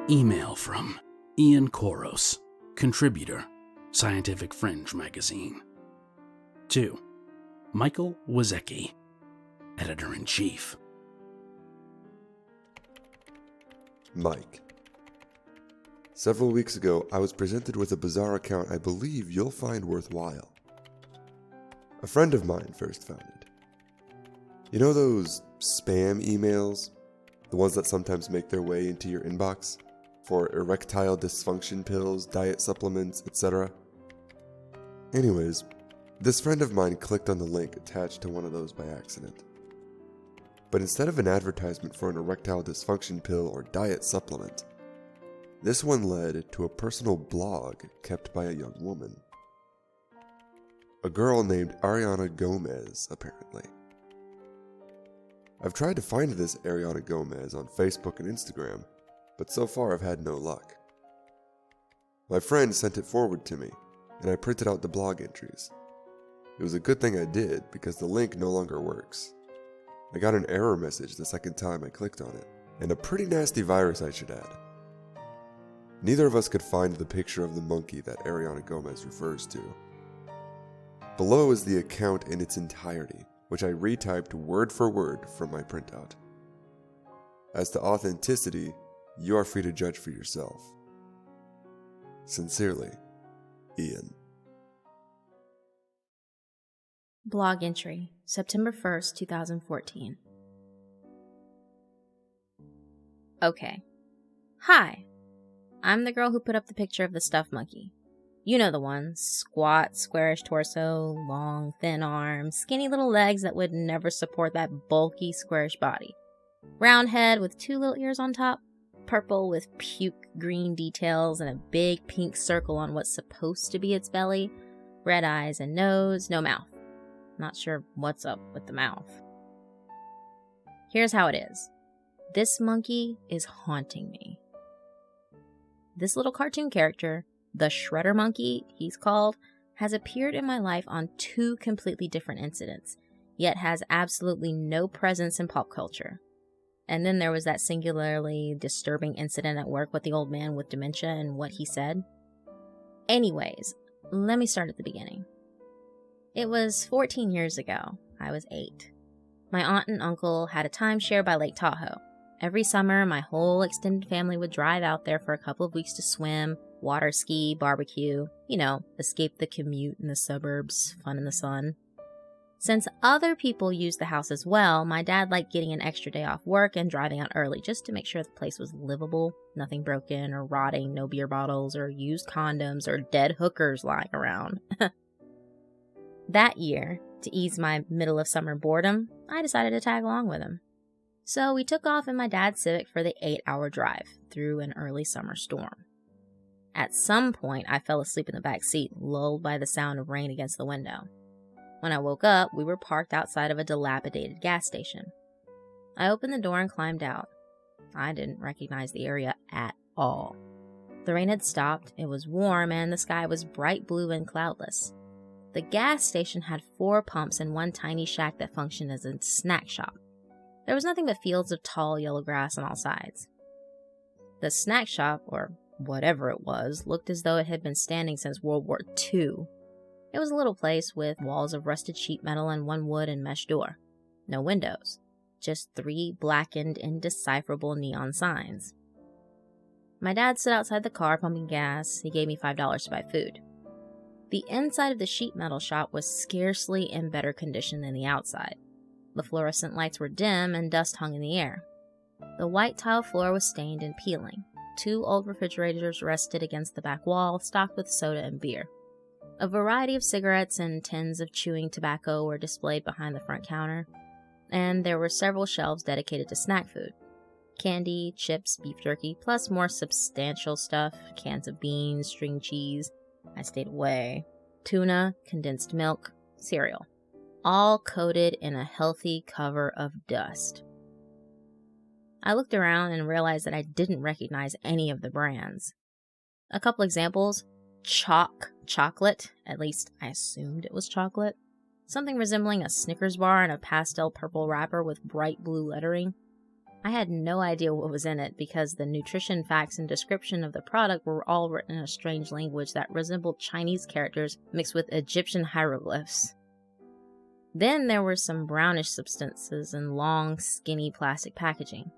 Email from Ian Koros, contributor, Scientific Fringe magazine. 2. Michael Wozecki, editor-in-chief. Mike. Several weeks ago, I was presented with a bizarre account I believe you'll find worthwhile. A friend of mine first found it. You know those spam emails? The ones that sometimes make their way into your inbox? For erectile dysfunction pills, diet supplements, etc. Anyways, this friend of mine clicked on the link attached to one of those by accident. But instead of an advertisement for an erectile dysfunction pill or diet supplement, this one led to a personal blog kept by a young woman. A girl named Ariana Gomez, apparently. I've tried to find this Ariana Gomez on Facebook and Instagram, but so far I've had no luck. My friend sent it forward to me, and I printed out the blog entries. It was a good thing I did, because the link no longer works. I got an error message the second time I clicked on it, and a pretty nasty virus I should add. Neither of us could find the picture of the monkey that Ariana Gomez refers to. Below is the account in its entirety, which I retyped word for word from my printout. As to authenticity, you are free to judge for yourself. Sincerely, Ian. Blog entry, September 1st, 2014. Okay. Hi. I'm the girl who put up the picture of the stuffed monkey. You know the one. Squat, squarish torso, long, thin arms, skinny little legs that would never support that bulky, squarish body. Round head with 2 little ears on top, purple with puke green details and a big pink circle on what's supposed to be its belly, red eyes and nose, no mouth. Not sure what's up with the mouth. Here's how it is. This monkey is haunting me. This little cartoon character, the Shredder Monkey, he's called, has appeared in my life on 2 completely different incidents, yet has absolutely no presence in pop culture. And then there was that singularly disturbing incident at work with the old man with dementia and what he said. Anyways, let me start at the beginning. It was 14 years ago. I was 8. My aunt and uncle had a timeshare by Lake Tahoe. Every summer, my whole extended family would drive out there for a couple of weeks to swim, water ski, barbecue, escape the commute in the suburbs, fun in the sun. Since other people used the house as well, my dad liked getting an extra day off work and driving out early just to make sure the place was livable, nothing broken or rotting, no beer bottles or used condoms or dead hookers lying around. That year, to ease my middle of summer boredom, I decided to tag along with him. So we took off in my dad's Civic for the 8-hour drive through an early summer storm. At some point, I fell asleep in the back seat, lulled by the sound of rain against the window. When I woke up, we were parked outside of a dilapidated gas station. I opened the door and climbed out. I didn't recognize the area at all. The rain had stopped, it was warm, and the sky was bright blue and cloudless. The gas station had 4 pumps and one tiny shack that functioned as a snack shop. There was nothing but fields of tall yellow grass on all sides. The snack shop, or whatever it was, looked as though it had been standing since World War II. It was a little place with walls of rusted sheet metal and one wood and mesh door. No windows. Just 3 blackened, indecipherable neon signs. My dad stood outside the car pumping gas. He gave me $5 to buy food. The inside of the sheet metal shop was scarcely in better condition than the outside. The fluorescent lights were dim and dust hung in the air. The white tile floor was stained and peeling. 2 old refrigerators rested against the back wall, stocked with soda and beer. A variety of cigarettes and tins of chewing tobacco were displayed behind the front counter, and there were several shelves dedicated to snack food. Candy, chips, beef jerky, plus more substantial stuff, cans of beans, string cheese. I stayed away. Tuna, condensed milk, cereal. All coated in a healthy cover of dust. I looked around and realized that I didn't recognize any of the brands. A couple examples. Chocolate, at least I assumed it was chocolate. Something resembling a Snickers bar in a pastel purple wrapper with bright blue lettering. I had no idea what was in it because the nutrition facts and description of the product were all written in a strange language that resembled Chinese characters mixed with Egyptian hieroglyphs. Then there were some brownish substances in long, skinny plastic packaging.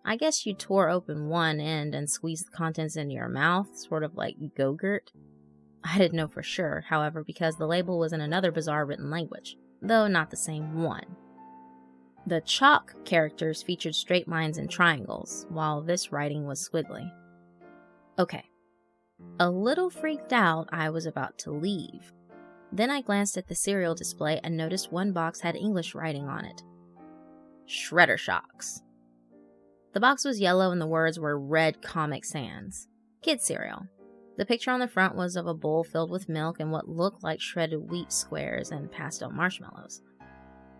I guess you tore open one end and squeezed the contents into your mouth, sort of like Go-Gurt. I didn't know for sure, however, because the label was in another bizarre written language, though not the same one. The chalk characters featured straight lines and triangles, while this writing was squiggly. Okay. A little freaked out, I was about to leave. Then I glanced at the cereal display and noticed one box had English writing on it. Shredder Shocks. The box was yellow and the words were Red Comic Sans. Kid cereal. The picture on the front was of a bowl filled with milk and what looked like shredded wheat squares and pastel marshmallows.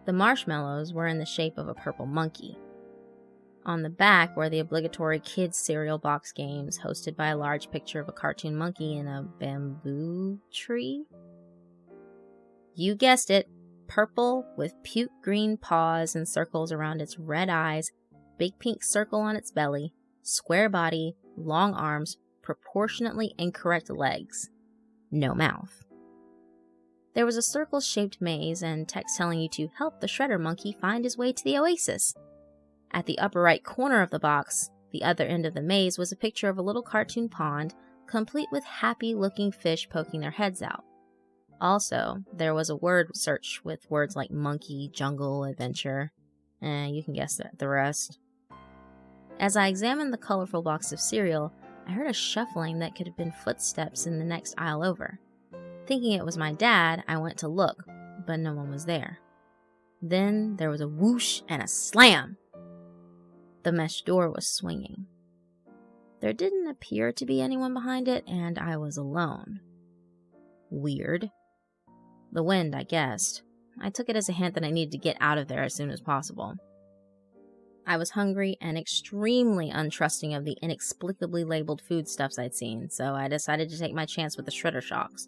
The marshmallows were in the shape of a purple monkey. On the back were the obligatory kids' cereal box games, hosted by a large picture of a cartoon monkey in a bamboo tree. You guessed it, purple with puke green paws and circles around its red eyes, big pink circle on its belly, square body, long arms, proportionately incorrect legs, no mouth. There was a circle-shaped maze and text telling you to help the shredder monkey find his way to the oasis. At the upper right corner of the box, the other end of the maze, was a picture of a little cartoon pond, complete with happy-looking fish poking their heads out. Also, there was a word search with words like monkey, jungle, adventure. You can guess the rest. As I examined the colorful box of cereal, I heard a shuffling that could have been footsteps in the next aisle over. Thinking it was my dad, I went to look, but no one was there. Then there was a whoosh and a slam. The mesh door was swinging. There didn't appear to be anyone behind it, and I was alone. Weird. The wind, I guessed. I took it as a hint that I needed to get out of there as soon as possible. I was hungry and extremely untrusting of the inexplicably labeled foodstuffs I'd seen, so I decided to take my chance with the Shredder Shocks.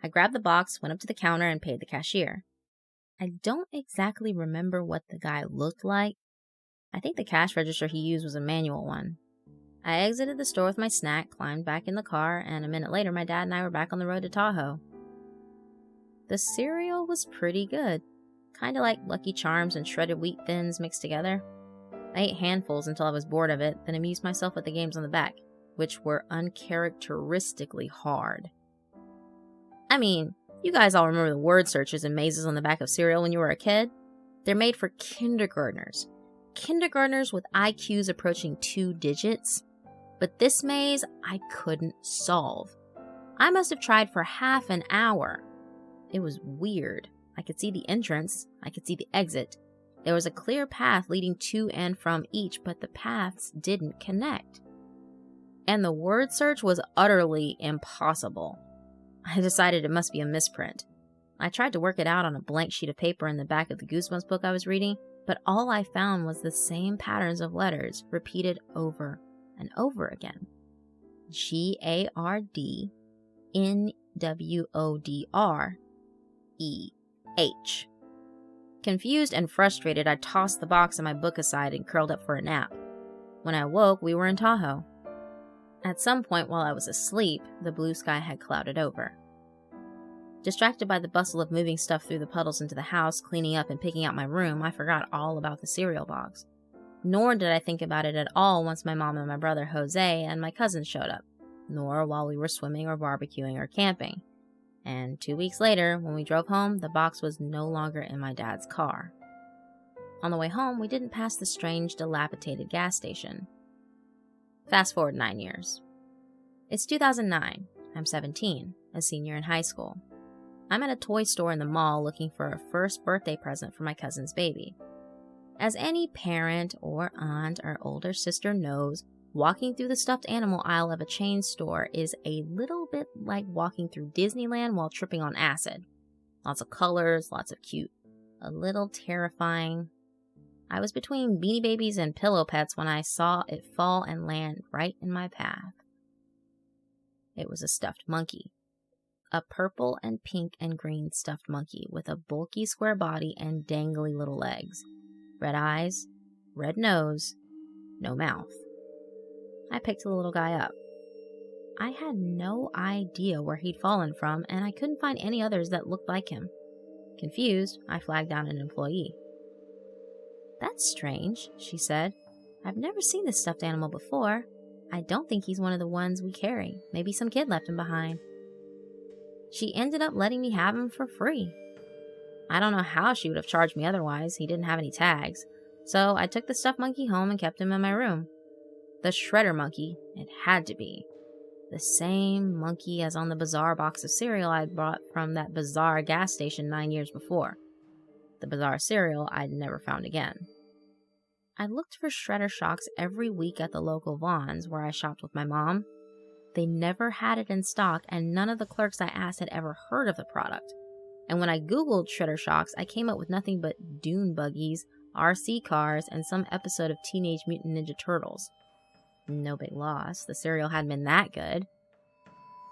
I grabbed the box, went up to the counter, and paid the cashier. I don't exactly remember what the guy looked like. I think the cash register he used was a manual one. I exited the store with my snack, climbed back in the car, and a minute later my dad and I were back on the road to Tahoe. The cereal was pretty good. Kinda like Lucky Charms and shredded wheat thins mixed together. I ate handfuls until I was bored of it, then amused myself with the games on the back, which were uncharacteristically hard. I mean, you guys all remember the word searches and mazes on the back of cereal when you were a kid? They're made for kindergartners. Kindergartners with IQs approaching 2 digits. But this maze, I couldn't solve. I must have tried for half an hour. It was weird. I could see the entrance. I could see the exit. There was a clear path leading to and from each, but the paths didn't connect. And the word search was utterly impossible. I decided it must be a misprint. I tried to work it out on a blank sheet of paper in the back of the Goosebumps book I was reading, but all I found was the same patterns of letters repeated over and over again. GARDNWODREH. Confused and frustrated, I tossed the box and my book aside and curled up for a nap. When I woke, we were in Tahoe. At some point while I was asleep, the blue sky had clouded over. Distracted by the bustle of moving stuff through the puddles into the house, cleaning up and picking out my room, I forgot all about the cereal box. Nor did I think about it at all once my mom and my brother Jose and my cousins showed up, nor while we were swimming or barbecuing or camping. And 2 weeks later, when we drove home, the box was no longer in my dad's car. On the way home, we didn't pass the strange, dilapidated gas station. Fast forward 9 years. It's 2009. I'm 17, a senior in high school. I'm at a toy store in the mall looking for a first birthday present for my cousin's baby. As any parent or aunt or older sister knows, walking through the stuffed animal aisle of a chain store is a little bit like walking through Disneyland while tripping on acid. Lots of colors, lots of cute. A little terrifying. I was between Beanie Babies and Pillow Pets when I saw it fall and land right in my path. It was a stuffed monkey. A purple and pink and green stuffed monkey with a bulky square body and dangly little legs. Red eyes, red nose, no mouth. I picked the little guy up. I had no idea where he'd fallen from, and I couldn't find any others that looked like him. Confused, I flagged down an employee. "That's strange," she said. "I've never seen this stuffed animal before. I don't think he's one of the ones we carry. Maybe some kid left him behind." She ended up letting me have him for free. I don't know how she would have charged me otherwise. He didn't have any tags. So I took the stuffed monkey home and kept him in my room. The shredder monkey, it had to be. The same monkey as on the bizarre box of cereal I'd bought from that bizarre gas station 9 years before. The bizarre cereal I'd never found again. I looked for shredder shocks every week at the local Vons where I shopped with my mom. They never had it in stock, and none of the clerks I asked had ever heard of the product. And when I googled shredder shocks, I came up with nothing but dune buggies, RC cars, and some episode of Teenage Mutant Ninja Turtles. No big loss. The cereal hadn't been that good.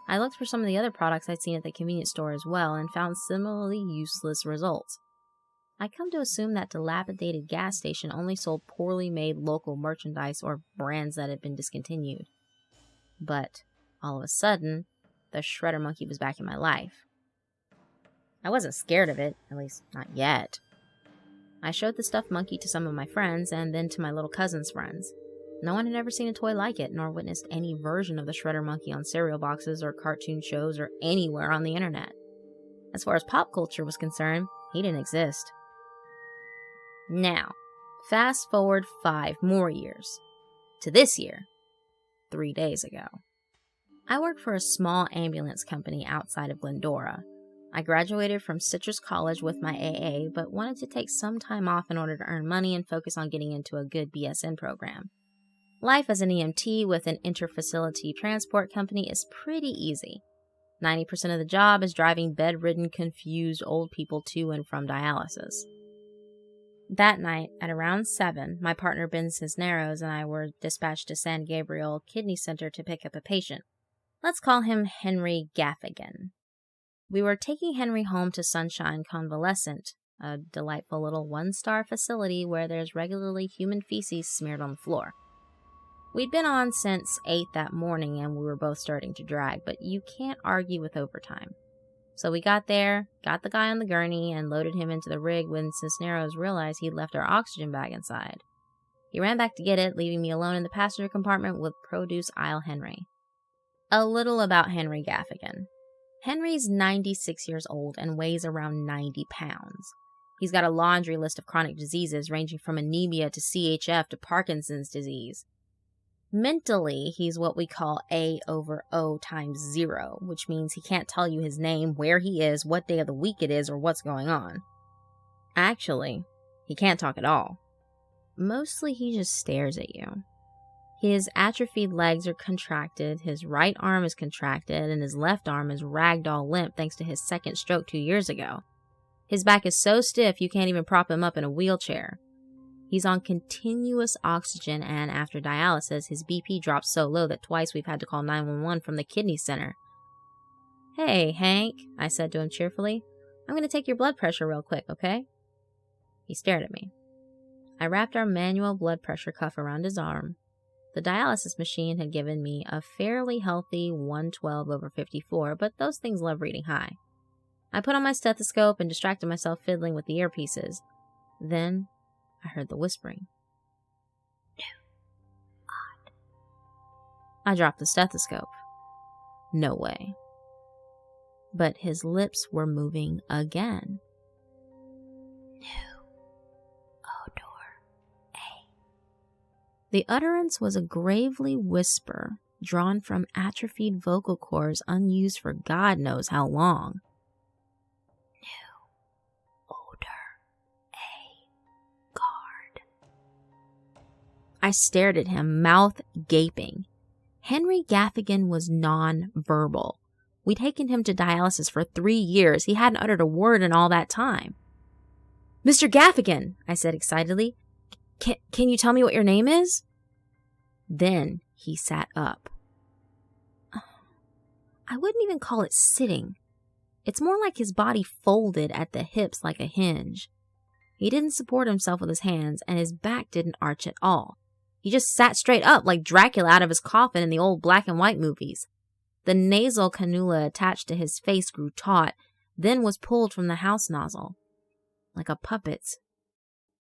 I looked for some of the other products I'd seen at the convenience store as well and found similarly useless results. I come to assume that dilapidated gas station only sold poorly made local merchandise or brands that had been discontinued. But all of a sudden, the shredder monkey was back in my life. I wasn't scared of it, at least not yet. I showed the stuffed monkey to some of my friends and then to my little cousin's friends. No one had ever seen a toy like it, nor witnessed any version of the shredder monkey on cereal boxes or cartoon shows or anywhere on the internet. As far as pop culture was concerned, he didn't exist. Now, fast forward 5 more years. To this year. 3 days ago. I work for a small ambulance company outside of Glendora. I graduated from Citrus College with my AA, but wanted to take some time off in order to earn money and focus on getting into a good BSN program. Life as an EMT with an interfacility transport company is pretty easy. 90% of the job is driving bedridden, confused old people to and from dialysis. That night, at around 7, my partner Ben Cisneros and I were dispatched to San Gabriel Kidney Center to pick up a patient. Let's call him Henry Gaffigan. We were taking Henry home to Sunshine Convalescent, a delightful little 1-star facility where there's regularly human feces smeared on the floor. We'd been on since 8 that morning and we were both starting to drag, but you can't argue with overtime. So we got there, got the guy on the gurney, and loaded him into the rig when Cisneros realized he'd left our oxygen bag inside. He ran back to get it, leaving me alone in the passenger compartment with produce aisle Henry. A little about Henry Gaffigan. Henry's 96 years old and weighs around 90 pounds. He's got a laundry list of chronic diseases ranging from anemia to CHF to Parkinson's disease. Mentally, he's what we call A over O times 0, which means he can't tell you his name, where he is, what day of the week it is, or what's going on. Actually, he can't talk at all. Mostly he just stares at you. His atrophied legs are contracted, his right arm is contracted, and his left arm is ragdoll limp thanks to his second stroke 2 years ago. His back is so stiff you can't even prop him up in a wheelchair. He's on continuous oxygen, and after dialysis, his BP drops so low that twice we've had to call 911 from the kidney center. "Hey, Hank," I said to him cheerfully. "I'm going to take your blood pressure real quick, okay?" He stared at me. I wrapped our manual blood pressure cuff around his arm. The dialysis machine had given me a fairly healthy 112/54, but those things love reading high. I put on my stethoscope and distracted myself fiddling with the earpieces. Then I heard the whispering. "No. Odd." I dropped the stethoscope. No way. But his lips were moving again. "No. Odor. A." The utterance was a gravely whisper drawn from atrophied vocal cords unused for God knows how long. I stared at him, mouth gaping. Henry Gaffigan was non-verbal. We'd taken him to dialysis for 3 years. He hadn't uttered a word in all that time. "Mr. Gaffigan," I said excitedly, can you tell me what your name is?" Then he sat up. I wouldn't even call it sitting. It's more like his body folded at the hips like a hinge. He didn't support himself with his hands, and his back didn't arch at all. He just sat straight up like Dracula out of his coffin in the old black and white movies. The nasal cannula attached to his face grew taut, then was pulled from the house nozzle. Like a puppet's.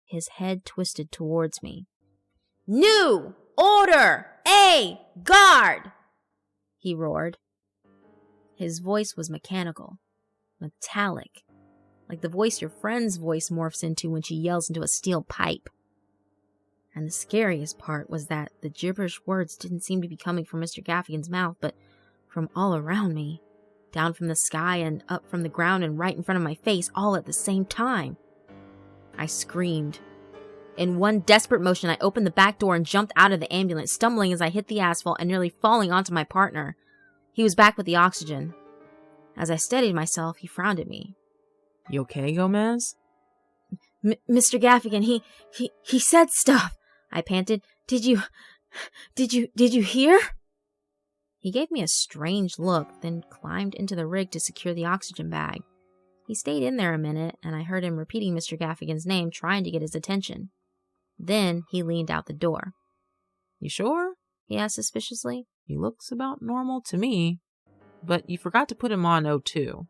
His head twisted towards me. "New order! A guard!" he roared. His voice was mechanical, metallic, like the voice your friend's voice morphs into when she yells into a steel pipe. And the scariest part was that the gibberish words didn't seem to be coming from Mr. Gaffigan's mouth, but from all around me, down from the sky and up from the ground and right in front of my face, all at the same time. I screamed. In one desperate motion, I opened the back door and jumped out of the ambulance, stumbling as I hit the asphalt and nearly falling onto my partner. He was back with the oxygen. As I steadied myself, he frowned at me. "You okay, Gomez?" Mr. Gaffigan, he said stuff," I panted. Did you hear?" He gave me a strange look, then climbed into the rig to secure the oxygen bag. He stayed in there a minute, and I heard him repeating Mr. Gaffigan's name, trying to get his attention. Then he leaned out the door. "You sure?" he asked suspiciously. "He looks about normal to me. But you forgot to put him on O2.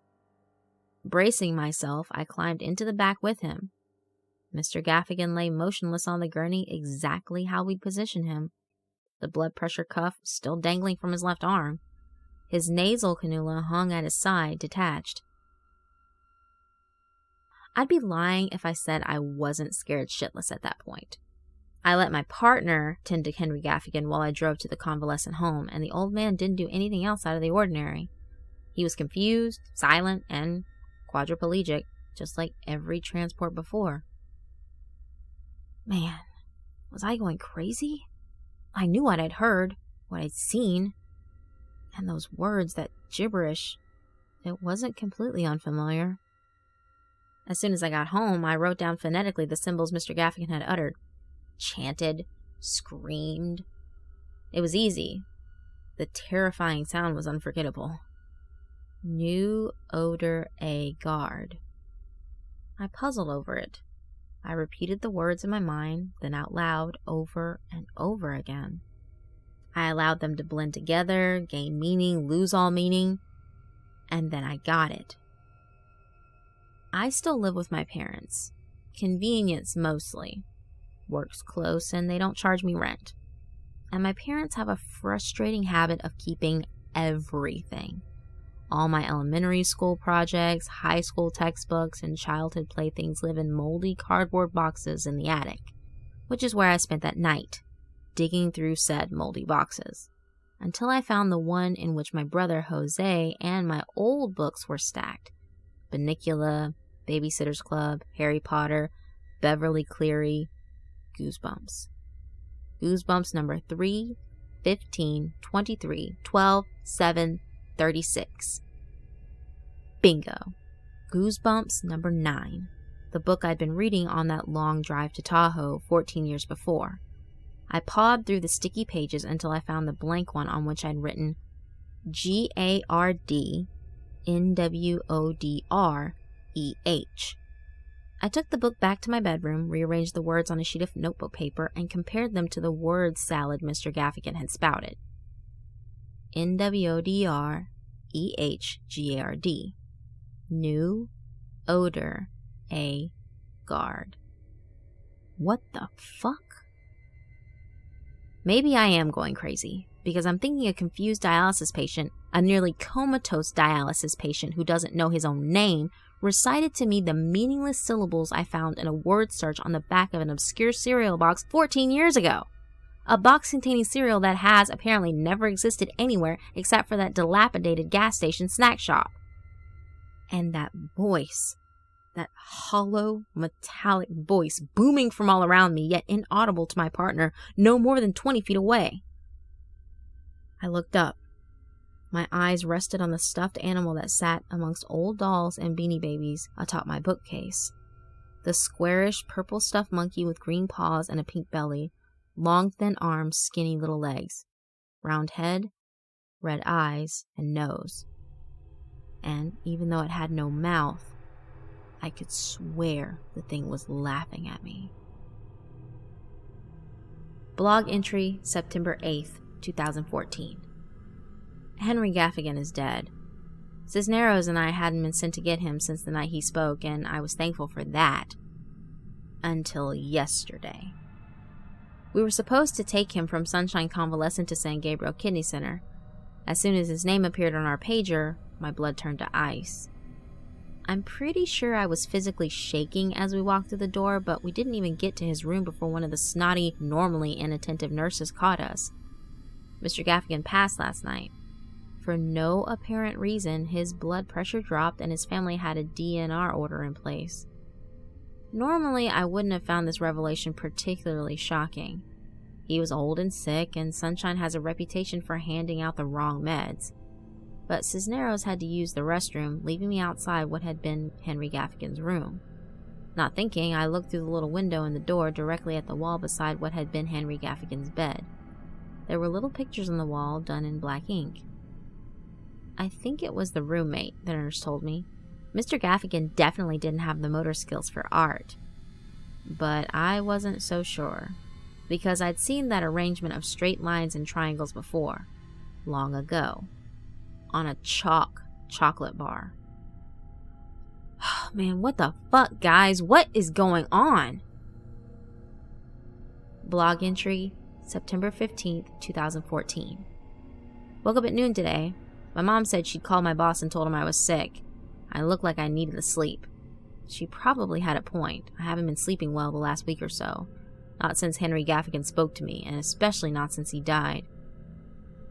Bracing myself, I climbed into the back with him. Mr. Gaffigan lay motionless on the gurney exactly how we'd positioned him. The blood pressure cuff still dangling from his left arm. His nasal cannula hung at his side, detached. I'd be lying if I said I wasn't scared shitless at that point. I let my partner tend to Henry Gaffigan while I drove to the convalescent home, and the old man didn't do anything else out of the ordinary. He was confused, silent, and quadriplegic, just like every transport before. Man, was I going crazy? I knew what I'd heard, what I'd seen, and those words, that gibberish, it wasn't completely unfamiliar. As soon as I got home, I wrote down phonetically the symbols Mr. Gaffigan had uttered. Chanted, screamed. It was easy. The terrifying sound was unforgettable. New odor a guard. I puzzled over it. I repeated the words in my mind, then out loud, over and over again. I allowed them to blend together, gain meaning, lose all meaning, and then I got it. I still live with my parents. Convenience mostly. Work's close and they don't charge me rent. And my parents have a frustrating habit of keeping everything. All my elementary school projects, high school textbooks, and childhood playthings live in moldy cardboard boxes in the attic, which is where I spent that night, digging through said moldy boxes, until I found the one in which my brother Jose and my old books were stacked. Banicula, Babysitter's Club, Harry Potter, Beverly Cleary, Goosebumps. Goosebumps number 3, 15, 23, 12, 7, 36. Bingo. Goosebumps number 9, the book I'd been reading on that long drive to Tahoe 14 years before. I pawed through the sticky pages until I found the blank one on which I'd written GARDNWODREH. I took the book back to my bedroom, rearranged the words on a sheet of notebook paper, and compared them to the word salad Mr. Gaffigan had spouted. NWODREHGARD. New odor a guard. What the fuck? Maybe I am going crazy, because I'm thinking a confused dialysis patient, a nearly comatose dialysis patient who doesn't know his own name, recited to me the meaningless syllables I found in a word search on the back of an obscure cereal box 14 years ago. A box containing cereal that has apparently never existed anywhere except for that dilapidated gas station snack shop. And that voice, that hollow, metallic voice booming from all around me, yet inaudible to my partner, no more than 20 feet away. I looked up. My eyes rested on the stuffed animal that sat amongst old dolls and beanie babies atop my bookcase. The squarish, purple stuffed monkey with green paws and a pink belly, long thin arms, skinny little legs, round head, red eyes, and nose. And even though it had no mouth, I could swear the thing was laughing at me. Blog entry, September 8th, 2014. Henry Gaffigan is dead. Cisneros and I hadn't been sent to get him since the night he spoke, and I was thankful for that. Until yesterday. We were supposed to take him from Sunshine Convalescent to San Gabriel Kidney Center. As soon as his name appeared on our pager, my blood turned to ice. I'm pretty sure I was physically shaking as we walked through the door, but we didn't even get to his room before one of the snotty, normally inattentive nurses caught us. Mr. Gaffigan passed last night. For no apparent reason, his blood pressure dropped and his family had a DNR order in place. Normally, I wouldn't have found this revelation particularly shocking. He was old and sick, and Sunshine has a reputation for handing out the wrong meds. But Cisneros had to use the restroom, leaving me outside what had been Henry Gaffigan's room. Not thinking, I looked through the little window in the door directly at the wall beside what had been Henry Gaffigan's bed. There were little pictures on the wall done in black ink. I think it was the roommate, the nurse told me. Mr. Gaffigan definitely didn't have the motor skills for art. But I wasn't so sure, because I'd seen that arrangement of straight lines and triangles before, long ago, on a chocolate bar. Oh, man, what the fuck, guys? What is going on? Blog entry, September 15th, 2014. Woke up at noon today. My mom said she'd called my boss and told him I was sick. I looked like I needed the sleep. She probably had a point. I haven't been sleeping well the last week or so. Not since Henry Gaffigan spoke to me, and especially not since he died.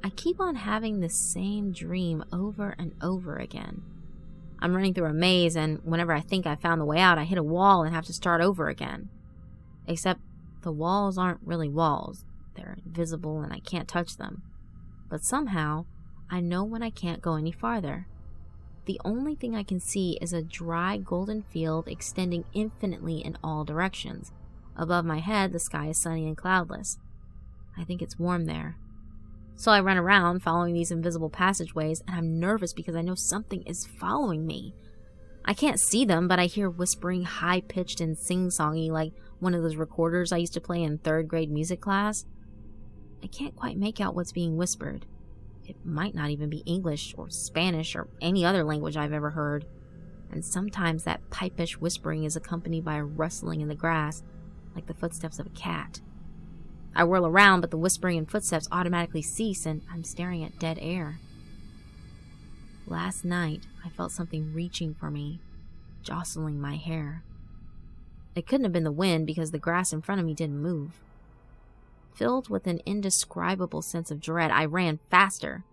I keep on having the same dream over and over again. I'm running through a maze, and whenever I think I found the way out, I hit a wall and have to start over again. Except the walls aren't really walls. They're invisible and I can't touch them. But somehow, I know when I can't go any farther. The only thing I can see is a dry golden field extending infinitely in all directions. Above my head, the sky is sunny and cloudless. I think it's warm there. So I run around following these invisible passageways, and I'm nervous because I know something is following me. I can't see them, but I hear whispering high-pitched and sing-songy like one of those recorders I used to play in 3rd grade music class. I can't quite make out what's being whispered. It might not even be English or Spanish or any other language I've ever heard. And sometimes that pipish whispering is accompanied by a rustling in the grass, like the footsteps of a cat. I whirl around, but the whispering and footsteps automatically cease, and I'm staring at dead air. Last night, I felt something reaching for me, jostling my hair. It couldn't have been the wind because the grass in front of me didn't move. Filled with an indescribable sense of dread, I ran faster.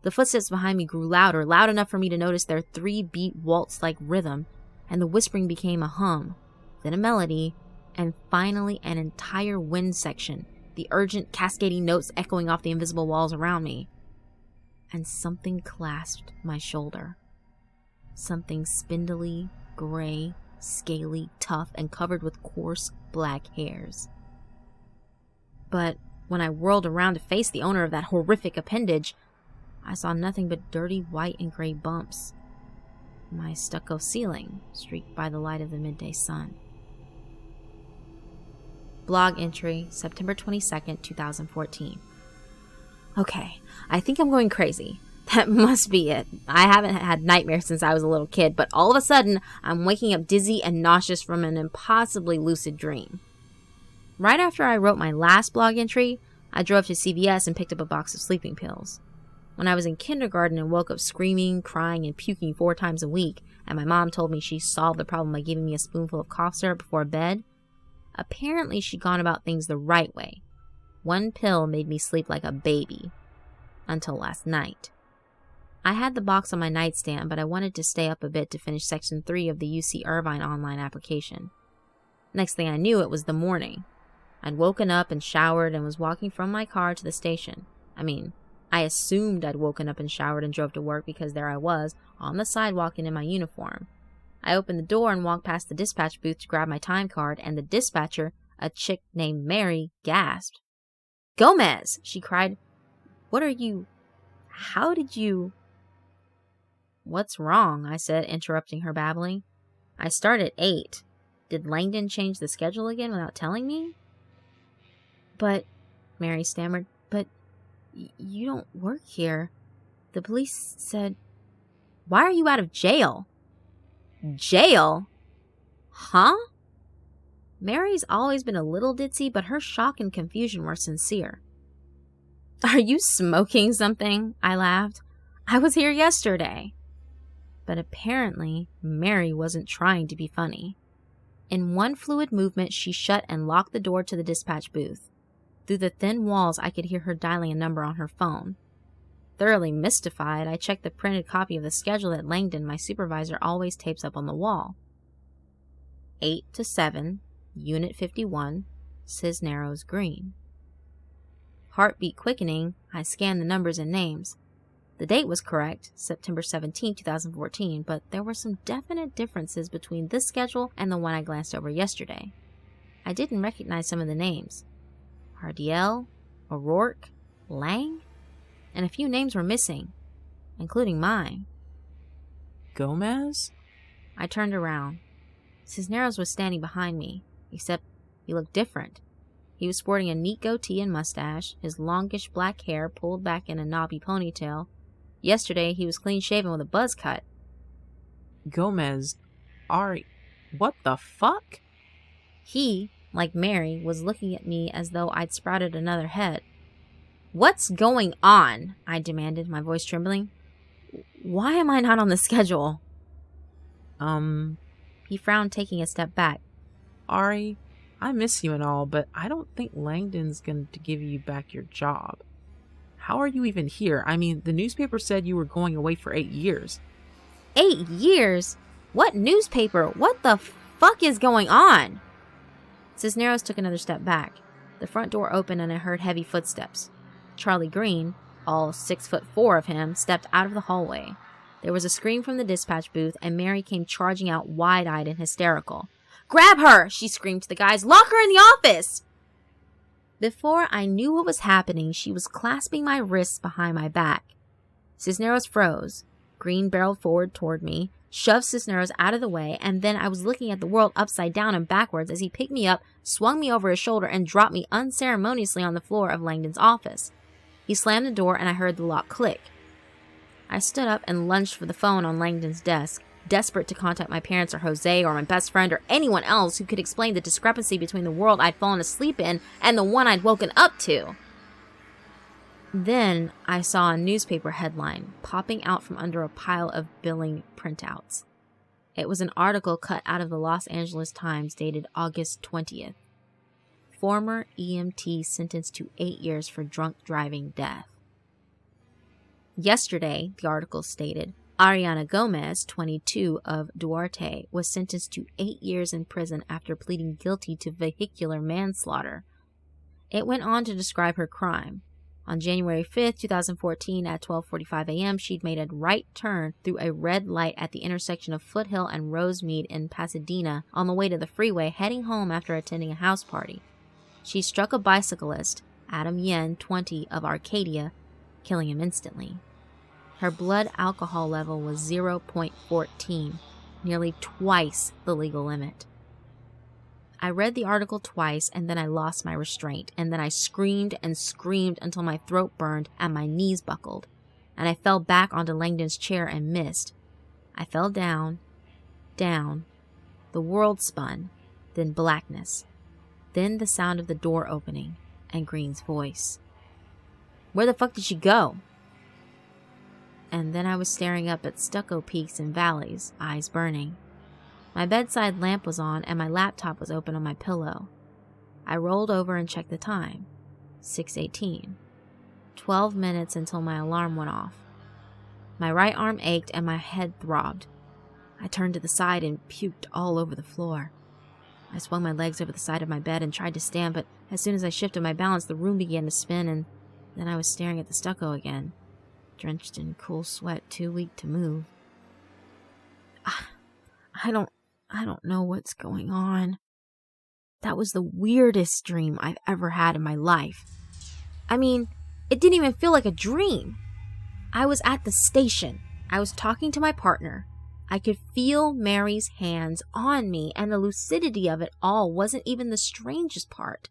The footsteps behind me grew louder, loud enough for me to notice their 3-beat waltz-like rhythm, and the whispering became a hum, then a melody, and finally an entire wind section, the urgent, cascading notes echoing off the invisible walls around me. And something clasped my shoulder. Something spindly, gray, scaly, tough, and covered with coarse black hairs. But when I whirled around to face the owner of that horrific appendage, I saw nothing but dirty white and gray bumps. My stucco ceiling, streaked by the light of the midday sun. Blog entry, September 22nd, 2014. Okay, I think I'm going crazy. That must be it. I haven't had nightmares since I was a little kid, but all of a sudden, I'm waking up dizzy and nauseous from an impossibly lucid dream. Right after I wrote my last blog entry, I drove to CVS and picked up a box of sleeping pills. When I was in kindergarten and woke up screaming, crying, and puking 4 times a week, and my mom told me she solved the problem by giving me a spoonful of cough syrup before bed, apparently she'd gone about things the right way. 1 pill made me sleep like a baby. Until last night. I had the box on my nightstand, but I wanted to stay up a bit to finish Section 3 of the UC Irvine online application. Next thing I knew, it was the morning. I'd woken up and showered and was walking from my car to the station. I assumed I'd woken up and showered and drove to work because there I was, on the sidewalk and in my uniform. I opened the door and walked past the dispatch booth to grab my time card, and the dispatcher, a chick named Mary, gasped. "Gomez!" she cried. How did you... "What's wrong?" I said, interrupting her babbling. "I start at 8. Did Langdon change the schedule again without telling me?" "But Mary stammered. But you don't work here. The police said... Why are you out of jail? Jail? Huh? Mary's always been a little ditzy, but her shock and confusion were sincere. Are you smoking something? I laughed. I was here yesterday. But apparently, Mary wasn't trying to be funny. In one fluid movement, she shut and locked the door to the dispatch booth. Through the thin walls, I could hear her dialing a number on her phone. Thoroughly mystified, I checked the printed copy of the schedule that Langdon, my supervisor, always tapes up on the wall. 8 to 7, Unit 51, Cisneros Green. Heartbeat quickening, I scanned the numbers and names. The date was correct, September 17, 2014, but there were some definite differences between this schedule and the one I glanced over yesterday. I didn't recognize some of the names. Hardiel, O'Rourke, Lang? And a few names were missing, including mine. Gomez? I turned around. Cisneros was standing behind me, except he looked different. He was sporting a neat goatee and mustache, his longish black hair pulled back in a knobby ponytail. Yesterday, he was clean-shaven with a buzz cut. Gomez? Ari, what the fuck? He, like Mary, was looking at me as though I'd sprouted another head. What's going on? I demanded, my voice trembling. Why am I not on the schedule? He frowned, taking a step back. Ari, I miss you and all, but I don't think Langdon's going to give you back your job. How are you even here? I mean, the newspaper said you were going away for 8 years. 8 years? What newspaper? What the fuck is going on? Cisneros took another step back. The front door opened and I heard heavy footsteps. Charlie Green, all 6'4" of him, stepped out of the hallway. There was a scream from the dispatch booth, and Mary came charging out wide-eyed and hysterical. Grab her! She screamed to the guys. Lock her in the office! Before I knew what was happening, she was clasping my wrists behind my back. Cisneros froze. Green barreled forward toward me, shoved Cisneros out of the way, and then I was looking at the world upside down and backwards as he picked me up, swung me over his shoulder, and dropped me unceremoniously on the floor of Langdon's office. He slammed the door and I heard the lock click. I stood up and lunged for the phone on Langdon's desk, desperate to contact my parents or Jose or my best friend or anyone else who could explain the discrepancy between the world I'd fallen asleep in and the one I'd woken up to. Then I saw a newspaper headline popping out from under a pile of billing printouts. It was an article cut out of the Los Angeles Times dated August 20th. Former EMT sentenced to 8 years for drunk driving death. Yesterday, the article stated, Ariana Gomez, 22, of Duarte, was sentenced to 8 years in prison after pleading guilty to vehicular manslaughter. It went on to describe her crime. On January 5, 2014, at 12:45 a.m., she'd made a right turn through a red light at the intersection of Foothill and Rosemead in Pasadena on the way to the freeway, heading home after attending a house party. She struck a bicyclist, Adam Yen, 20, of Arcadia, killing him instantly. Her blood alcohol level was 0.14, nearly twice the legal limit. I read the article twice, and then I lost my restraint, and then I screamed and screamed until my throat burned and my knees buckled, and I fell back onto Langdon's chair and missed. I fell down, down. The world spun, then blackness, then the sound of the door opening, and Green's voice. Where the fuck did she go? And then I was staring up at stucco peaks and valleys, eyes burning. My bedside lamp was on and my laptop was open on my pillow. I rolled over and checked the time. 6:18. 12 minutes until my alarm went off. My right arm ached and my head throbbed. I turned to the side and puked all over the floor. I swung my legs over the side of my bed and tried to stand, but as soon as I shifted my balance, the room began to spin, and then I was staring at the stucco again, drenched in cool sweat, too weak to move. I don't know what's going on. That was the weirdest dream I've ever had in my life. I mean, it didn't even feel like a dream. I was at the station. I was talking to my partner. I could feel Mary's hands on me, and the lucidity of it all wasn't even the strangest part.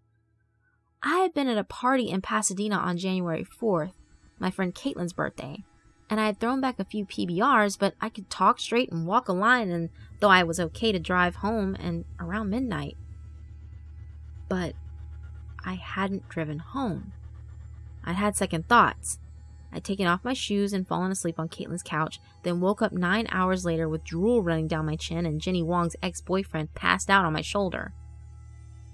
I had been at a party in Pasadena on January 4th, my friend Caitlin's birthday, and I had thrown back a few PBRs, but I could talk straight and walk a line, and though I was okay to drive home and around midnight. But I hadn't driven home. I'd had second thoughts. I'd taken off my shoes and fallen asleep on Caitlin's couch, then woke up 9 hours later with drool running down my chin and Jenny Wong's ex-boyfriend passed out on my shoulder.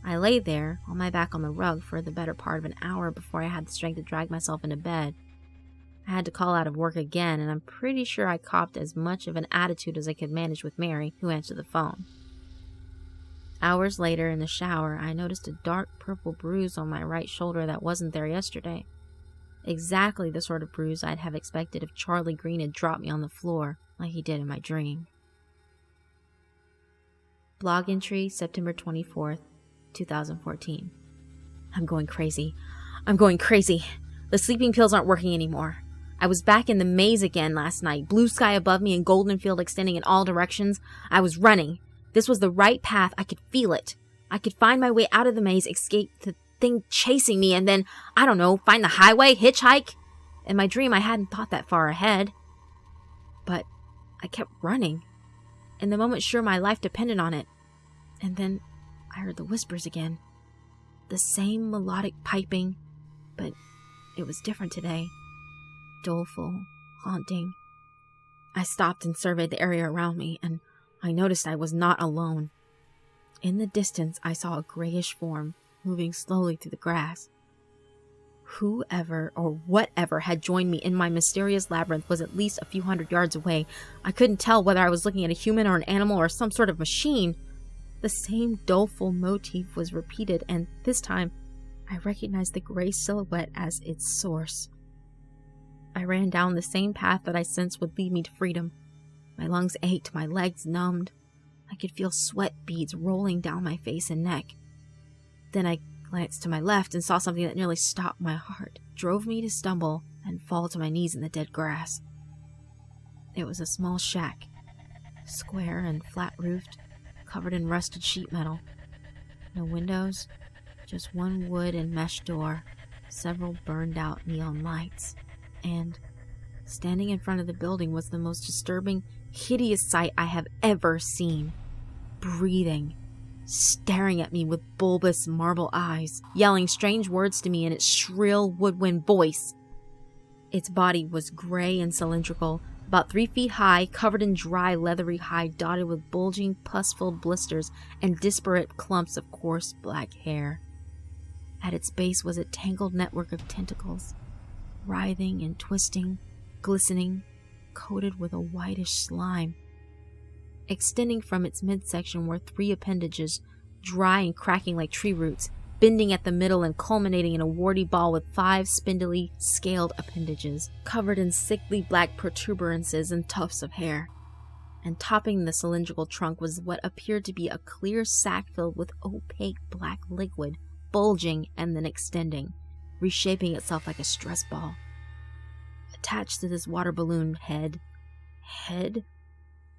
I lay there, on my back on the rug, for the better part of an hour before I had the strength to drag myself into bed. I had to call out of work again, and I'm pretty sure I copped as much of an attitude as I could manage with Mary, who answered the phone. Hours later, in the shower, I noticed a dark purple bruise on my right shoulder that wasn't there yesterday. Exactly the sort of bruise I'd have expected if Charlie Green had dropped me on the floor, like he did in my dream. Blog entry, September 24th, 2014. I'm going crazy. The sleeping pills aren't working anymore. I was back in the maze again last night, blue sky above me and golden field extending in all directions. I was running. This was the right path. I could feel it. I could find my way out of the maze, escape the thing chasing me, and then, I don't know, find the highway, hitchhike. In my dream, I hadn't thought that far ahead. But I kept running. In the moment, sure, my life depended on it. And then I heard the whispers again. The same melodic piping, but it was different today. Doleful, haunting. I stopped and surveyed the area around me, and I noticed I was not alone. In the distance, I saw a grayish form moving slowly through the grass. Whoever or whatever had joined me in my mysterious labyrinth was at least a few hundred yards away. I couldn't tell whether I was looking at a human or an animal or some sort of machine. The same doleful motif was repeated, and this time I recognized the gray silhouette as its source. I ran down the same path that I sensed would lead me to freedom. My lungs ached, my legs numbed. I could feel sweat beads rolling down my face and neck. Then I glanced to my left and saw something that nearly stopped my heart, drove me to stumble and fall to my knees in the dead grass. It was a small shack, square and flat-roofed, covered in rusted sheet metal. No windows, just one wood and mesh door, several burned-out neon lights, and standing in front of the building was the most disturbing, hideous sight I have ever seen. Breathing, staring at me with bulbous marble eyes, yelling strange words to me in its shrill woodwind voice. Its body was gray and cylindrical, about 3 feet high, covered in dry, leathery hide dotted with bulging, pus-filled blisters and disparate clumps of coarse black hair. At its base was a tangled network of tentacles, writhing and twisting, glistening, coated with a whitish slime. Extending from its midsection were 3 appendages, dry and cracking like tree roots, bending at the middle and culminating in a warty ball with 5 spindly, scaled appendages, covered in sickly black protuberances and tufts of hair. And topping the cylindrical trunk was what appeared to be a clear sack filled with opaque black liquid, bulging and then extending, reshaping itself like a stress ball. Attached to this water balloon head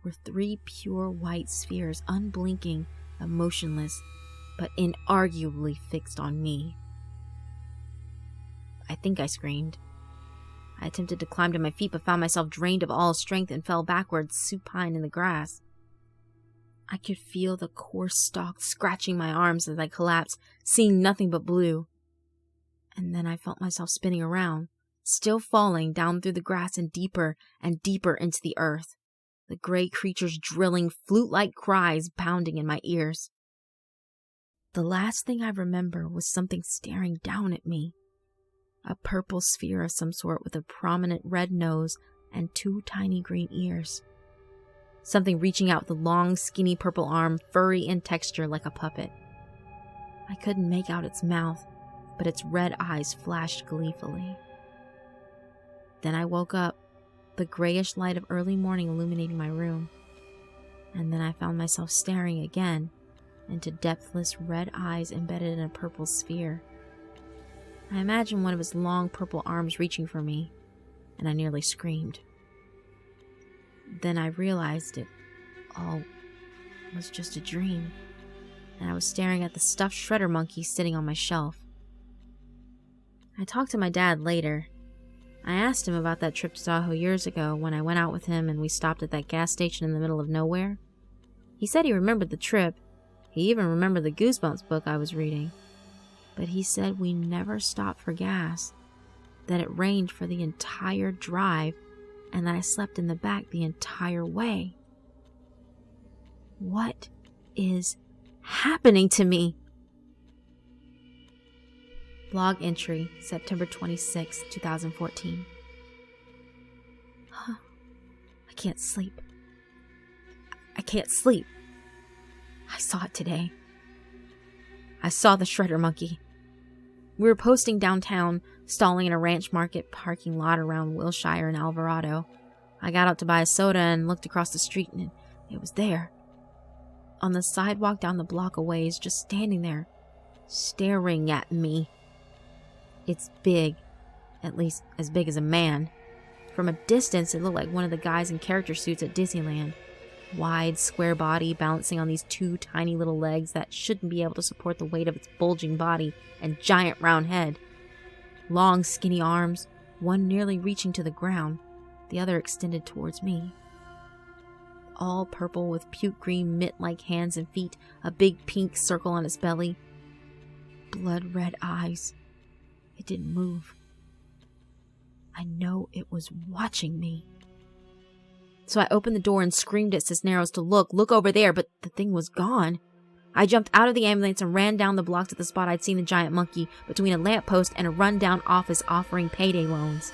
were 3 pure white spheres, unblinking, emotionless, but inarguably fixed on me. I think I screamed. I attempted to climb to my feet, but found myself drained of all strength and fell backwards, supine in the grass. I could feel the coarse stalk scratching my arms as I collapsed, seeing nothing but blue. And then I felt myself spinning around, still falling down through the grass and deeper into the earth. The gray creatures drilling flute-like cries pounding in my ears. The last thing I remember was something staring down at me. A purple sphere of some sort with a prominent red nose and 2 tiny green ears. Something reaching out with a long, skinny purple arm, furry in texture like a puppet. I couldn't make out its mouth, but its red eyes flashed gleefully. Then I woke up, the grayish light of early morning illuminating my room. And then I found myself staring again into depthless red eyes embedded in a purple sphere. I imagined one of his long purple arms reaching for me, and I nearly screamed. Then I realized it all was just a dream, and I was staring at the stuffed shredder monkey sitting on my shelf. I talked to my dad later. I asked him about that trip to Tahoe years ago when I went out with him and we stopped at that gas station in the middle of nowhere. He said he remembered the trip. He even remembered the Goosebumps book I was reading. But he said we never stopped for gas, that it rained for the entire drive, and that I slept in the back the entire way. What is happening to me? Blog entry, September 26, 2014. I can't sleep. I can't sleep. I saw it today. I saw the shredder monkey. We were posting downtown, stalling in a ranch market parking lot around Wilshire and Alvarado. I got out to buy a soda and looked across the street, and it was there. On the sidewalk down the block a ways, just standing there, staring at me. It's big, at least as big as a man. From a distance, it looked like one of the guys in character suits at Disneyland. Wide, square body balancing on these two tiny little legs that shouldn't be able to support the weight of its bulging body and giant round head. Long, skinny arms, one nearly reaching to the ground, the other extended towards me. All purple with puke green mitt-like hands and feet, a big pink circle on its belly. Blood-red eyes. It didn't move. I know it was watching me. So I opened the door and screamed at Cisneros to look over there, but the thing was gone. I jumped out of the ambulance and ran down the block to the spot I'd seen the giant monkey, between a lamppost and a rundown office offering payday loans.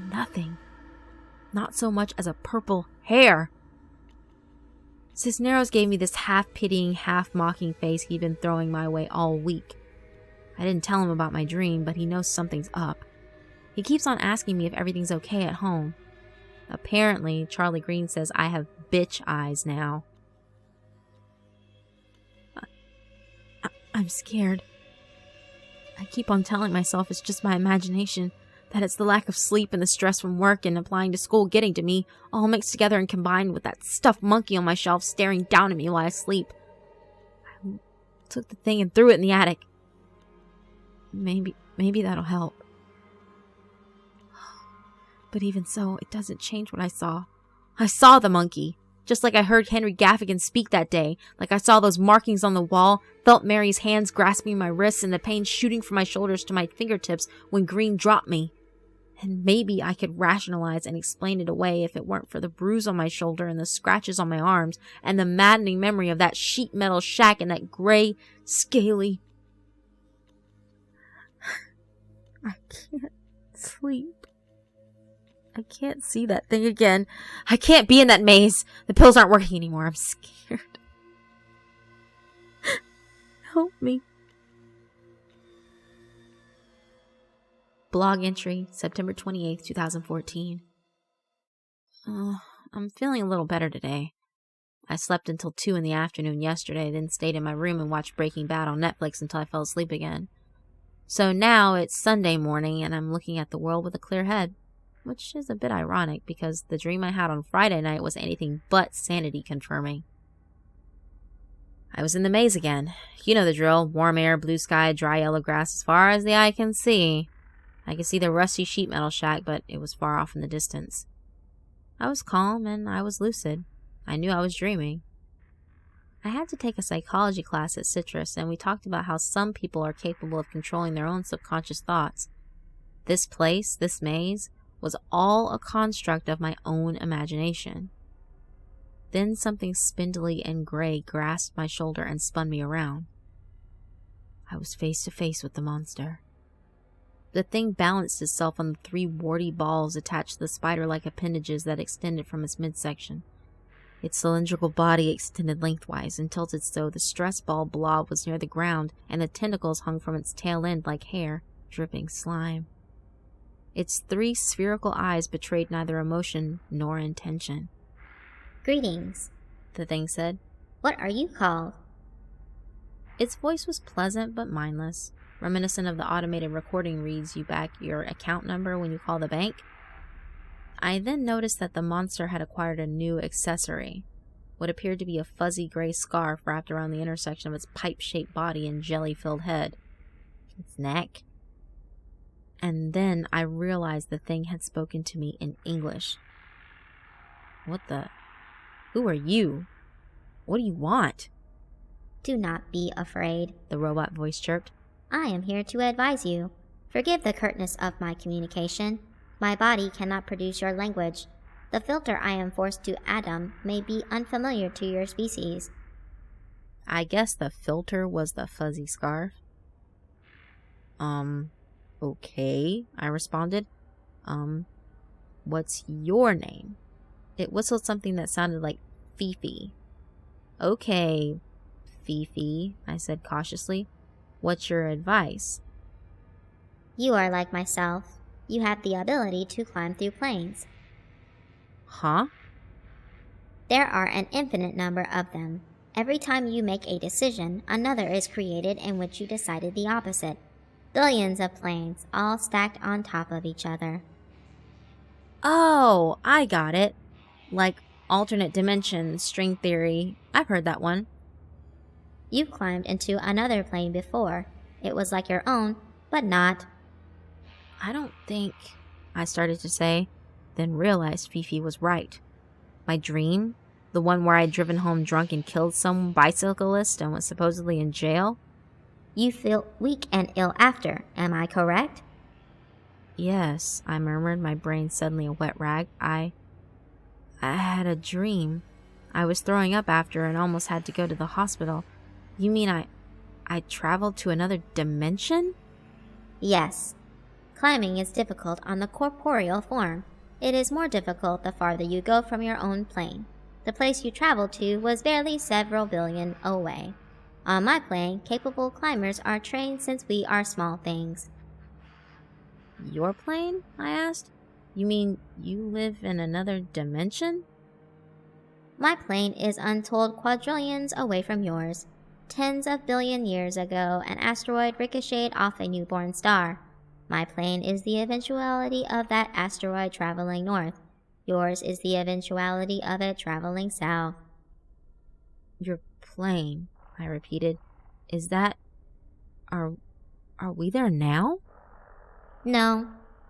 Nothing. Not so much as a purple hair. Cisneros gave me this half-pitying, half-mocking face he'd been throwing my way all week. I didn't tell him about my dream, but he knows something's up. He keeps on asking me if everything's okay at home. Apparently, Charlie Green says I have bitch eyes now. I'm scared. I keep on telling myself it's just my imagination, that it's the lack of sleep and the stress from work and applying to school getting to me, all mixed together and combined with that stuffed monkey on my shelf staring down at me while I sleep. I took the thing and threw it in the attic. Maybe that'll help. But even so, it doesn't change what I saw. I saw the monkey, just like I heard Henry Gaffigan speak that day, like I saw those markings on the wall, felt Mary's hands grasping my wrists and the pain shooting from my shoulders to my fingertips when Green dropped me. And maybe I could rationalize and explain it away if it weren't for the bruise on my shoulder and the scratches on my arms and the maddening memory of that sheet metal shack and that gray, scaly... I can't sleep. I can't see that thing again. I can't be in that maze. The pills aren't working anymore. I'm scared. Help me. Blog entry, September 28th, 2014. I'm feeling a little better today. I slept until 2 in the afternoon yesterday, then stayed in my room and watched Breaking Bad on Netflix until I fell asleep again. So now it's Sunday morning and I'm looking at the world with a clear head. Which is a bit ironic because the dream I had on Friday night was anything but sanity confirming. I was in the maze again. You know the drill. Warm air, blue sky, dry yellow grass as far as the eye can see. I could see the rusty sheet metal shack, but it was far off in the distance. I was calm and I was lucid. I knew I was dreaming. I had to take a psychology class at Citrus, and we talked about how some people are capable of controlling their own subconscious thoughts. This place, this maze, was all a construct of my own imagination. Then something spindly and gray grasped my shoulder and spun me around. I was face to face with the monster. The thing balanced itself on the 3 warty balls attached to the spider-like appendages that extended from its midsection. Its cylindrical body extended lengthwise and tilted so the stress ball blob was near the ground and the tentacles hung from its tail end like hair, dripping slime. Its 3 spherical eyes betrayed neither emotion nor intention. "Greetings," the thing said. "What are you called?" Its voice was pleasant but mindless, reminiscent of the automated recording reads you back your account number when you call the bank. I then noticed that the monster had acquired a new accessory, what appeared to be a fuzzy gray scarf wrapped around the intersection of its pipe-shaped body and jelly-filled head. Its neck. And then I realized the thing had spoken to me in English. What the? Who are you? What do you want? Do not be afraid, The robot voice chirped. I am here to advise you. Forgive the curtness of my communication. My body cannot produce your language. The filter I am forced to atom may be unfamiliar to your species. I guess the filter was the fuzzy scarf. Okay, I responded. What's your name? It whistled something that sounded like Fifi. Okay, Fifi, I said cautiously. What's your advice? You are like myself. You have the ability to climb through planes. Huh? There are an infinite number of them. Every time you make a decision, another is created in which you decided the opposite. Billions of planes, all stacked on top of each other. Oh, I got it. Like alternate dimensions, string theory. I've heard that one. You've climbed into another plane before. It was like your own, but not. I don't think, I started to say, then realized Fifi was right. My dream, the one where I'd driven home drunk and killed some bicyclist and was supposedly in jail? You feel weak and ill after, am I correct? Yes, I murmured, my brain suddenly a wet rag. I had a dream. I was throwing up after and almost had to go to the hospital. You mean I traveled to another dimension? Yes. Climbing is difficult on the corporeal form. It is more difficult the farther you go from your own plane. The place you traveled to was barely several billion away. On my plane, capable climbers are trained since we are small things. Your plane? I asked. You mean you live in another dimension? My plane is untold quadrillions away from yours. Tens of billion years ago, an asteroid ricocheted off a newborn star. My plane is the eventuality of that asteroid traveling north. Yours is the eventuality of it traveling south. Your plane, I repeated. Is that... Are we there now? No.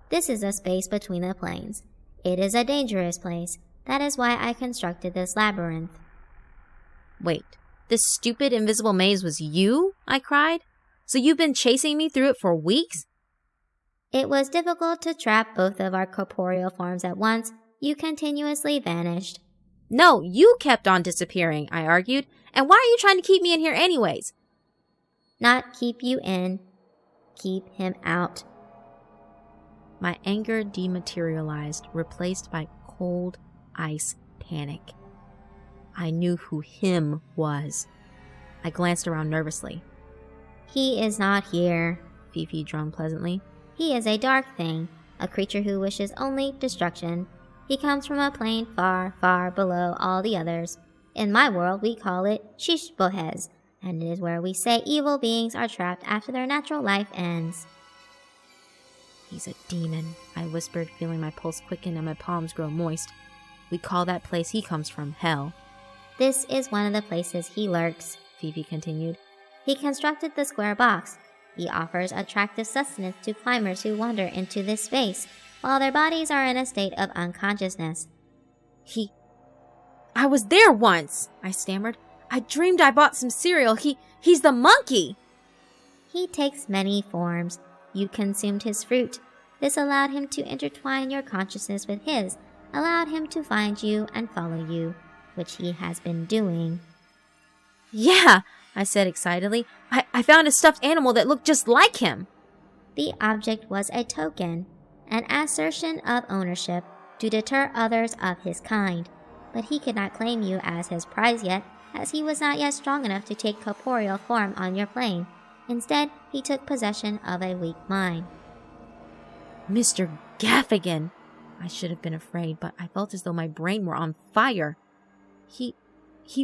This is a space between the planes. It is a dangerous place. That is why I constructed this labyrinth. Wait, this stupid invisible maze was you? I cried. So you've been chasing me through it for weeks? It was difficult to trap both of our corporeal forms at once. You continuously vanished. No, you kept on disappearing, I argued. And why are you trying to keep me in here anyways? Not keep you in. Keep him out. My anger dematerialized, replaced by cold ice panic. I knew who him was. I glanced around nervously. He is not here, Fifi droned pleasantly. He is a dark thing, a creature who wishes only destruction. He comes from a plane far, far below all the others. In my world, we call it Shishbohez, and it is where we say evil beings are trapped after their natural life ends. He's a demon, I whispered, feeling my pulse quicken and my palms grow moist. We call that place he comes from hell. This is one of the places he lurks, Fifi continued. He constructed the square box. He offers attractive sustenance to climbers who wander into this space, while their bodies are in a state of unconsciousness. I was there once, I stammered. I dreamed I bought some cereal. He's the monkey. He takes many forms. You consumed his fruit. This allowed him to intertwine your consciousness with his, allowed him to find you and follow you, which he has been doing. Yeah, I said excitedly. I found a stuffed animal that looked just like him. The object was a token, an assertion of ownership to deter others of his kind, but he could not claim you as his prize yet, as he was not yet strong enough to take corporeal form on your plane. Instead, he took possession of a weak mind. Mr. Gaffigan! I should have been afraid, but I felt as though my brain were on fire. He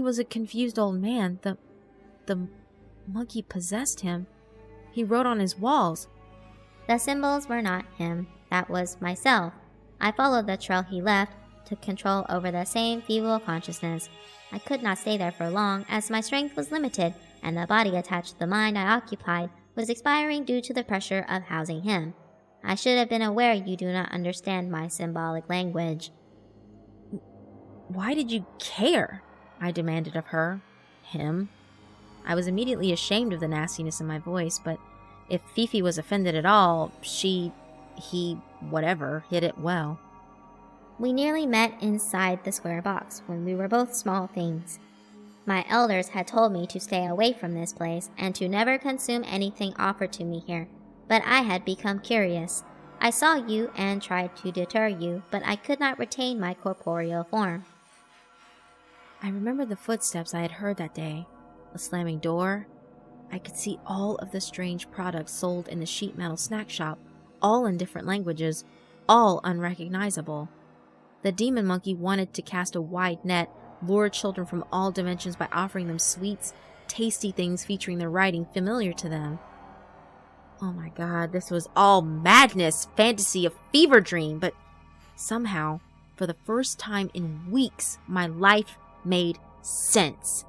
was a confused old man. The monkey possessed him. He wrote on his walls. The symbols were not him. That was myself. I followed the trail he left, took control over the same feeble consciousness. I could not stay there for long, as my strength was limited, and the body attached to the mind I occupied was expiring due to the pressure of housing him. I should have been aware you do not understand my symbolic language. Why did you care? I demanded of her. Him. I was immediately ashamed of the nastiness in my voice, but if Fifi was offended at all, whatever, hid it well. We nearly met inside the square box when we were both small things. My elders had told me to stay away from this place and to never consume anything offered to me here, but I had become curious. I saw you and tried to deter you, but I could not retain my corporeal form. I remember the footsteps I had heard that day, a slamming door. I could see all of the strange products sold in the sheet metal snack shop, all in different languages, all unrecognizable. The demon monkey wanted to cast a wide net, lure children from all dimensions by offering them sweets, tasty things featuring their writing familiar to them. Oh my god, this was all madness, fantasy, a fever dream, but somehow, for the first time in weeks, my life made sense.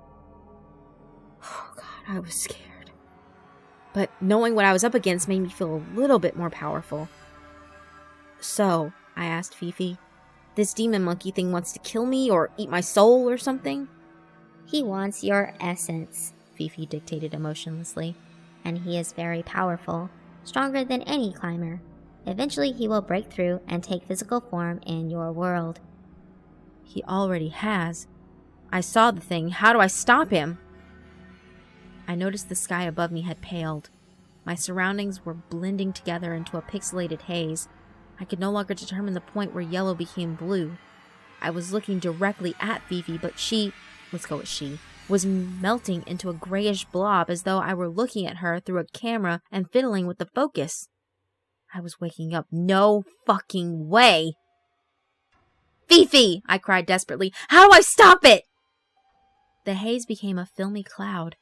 Oh god, I was scared. But knowing what I was up against made me feel a little bit more powerful. So, I asked Fifi, this demon monkey thing wants to kill me or eat my soul or something? He wants your essence, Fifi dictated emotionlessly, and he is very powerful, stronger than any climber. Eventually he will break through and take physical form in your world. He already has. I saw the thing. How do I stop him? I noticed the sky above me had paled. My surroundings were blending together into a pixelated haze. I could no longer determine the point where yellow became blue. I was looking directly at Fifi, but she, was melting into a grayish blob as though I were looking at her through a camera and fiddling with the focus. I was waking up. No fucking way! Fifi! I cried desperately. How do I stop it? The haze became a filmy cloud.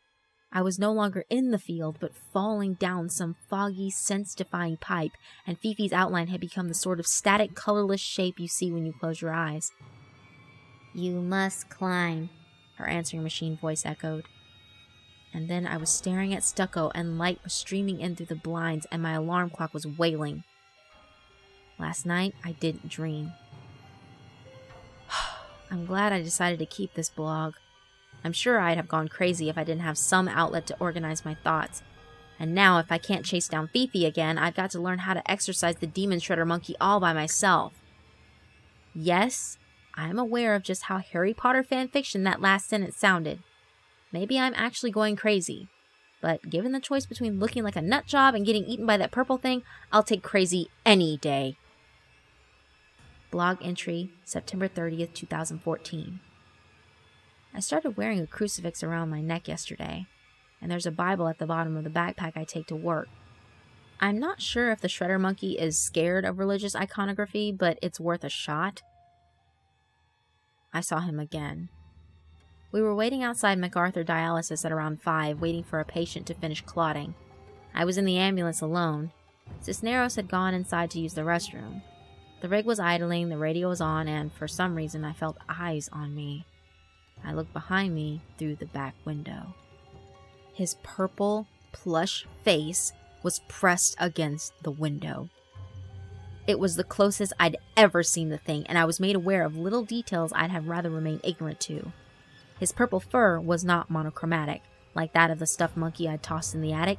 I was no longer in the field, but falling down some foggy, sense-defying pipe, and Fifi's outline had become the sort of static, colorless shape you see when you close your eyes. You must climb, her answering machine voice echoed. And then I was staring at stucco, and light was streaming in through the blinds, and my alarm clock was wailing. Last night, I didn't dream. I'm glad I decided to keep this blog. I'm sure I'd have gone crazy if I didn't have some outlet to organize my thoughts. And now, if I can't chase down Fifi again, I've got to learn how to exercise the demon shredder monkey all by myself. Yes, I'm aware of just how Harry Potter fanfiction that last sentence sounded. Maybe I'm actually going crazy. But given the choice between looking like a nut job and getting eaten by that purple thing, I'll take crazy any day. Blog entry, September 30th, 2014. I started wearing a crucifix around my neck yesterday, and there's a Bible at the bottom of the backpack I take to work. I'm not sure if the shredder monkey is scared of religious iconography, but it's worth a shot. I saw him again. We were waiting outside MacArthur Dialysis at around 5, waiting for a patient to finish clotting. I was in the ambulance alone. Cisneros had gone inside to use the restroom. The rig was idling, the radio was on, and for some reason I felt eyes on me. I looked behind me through the back window. His purple, plush face was pressed against the window. It was the closest I'd ever seen the thing, and I was made aware of little details I'd have rather remained ignorant to. His purple fur was not monochromatic, like that of the stuffed monkey I'd tossed in the attic.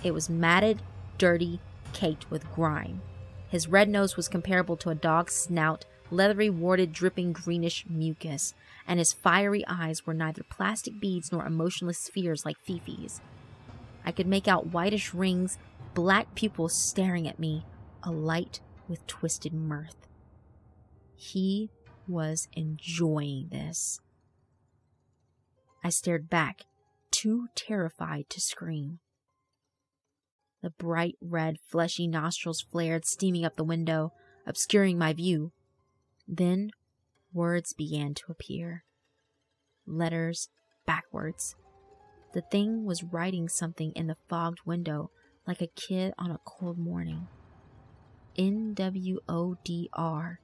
It was matted, dirty, caked with grime. His red nose was comparable to a dog's snout, leathery, warted, dripping greenish mucus, and his fiery eyes were neither plastic beads nor emotionless spheres like Fifi's. I could make out whitish rings, black pupils staring at me, alight with twisted mirth. He was enjoying this. I stared back, too terrified to scream. The bright red, fleshy nostrils flared, steaming up the window, obscuring my view. Then words began to appear. Letters backwards. The thing was writing something in the fogged window, like a kid on a cold morning. NWODREHGARD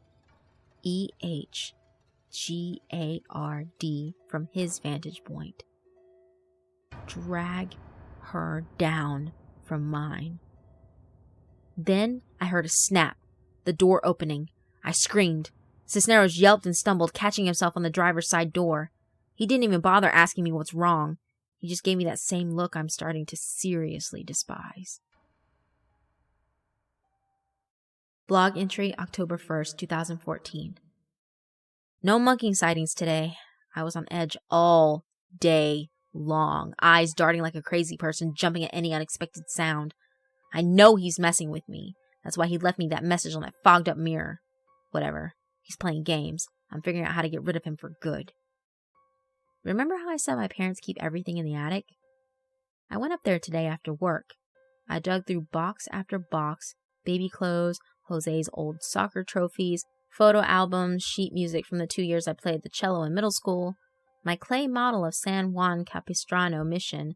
from his vantage point. Drag her down from mine. Then I heard a snap, the door opening. I screamed. Cisneros yelped and stumbled, catching himself on the driver's side door. He didn't even bother asking me what's wrong. He just gave me that same look I'm starting to seriously despise. Blog entry, October 1st, 2014. No monkey sightings today. I was on edge all day long, eyes darting like a crazy person, jumping at any unexpected sound. I know he's messing with me. That's why he left me that message on that fogged up mirror. Whatever. He's playing games. I'm figuring out how to get rid of him for good. Remember how I said my parents keep everything in the attic? I went up there today after work. I dug through box after box, baby clothes, Jose's old soccer trophies, photo albums, sheet music from the 2 years I played the cello in middle school, my clay model of San Juan Capistrano mission,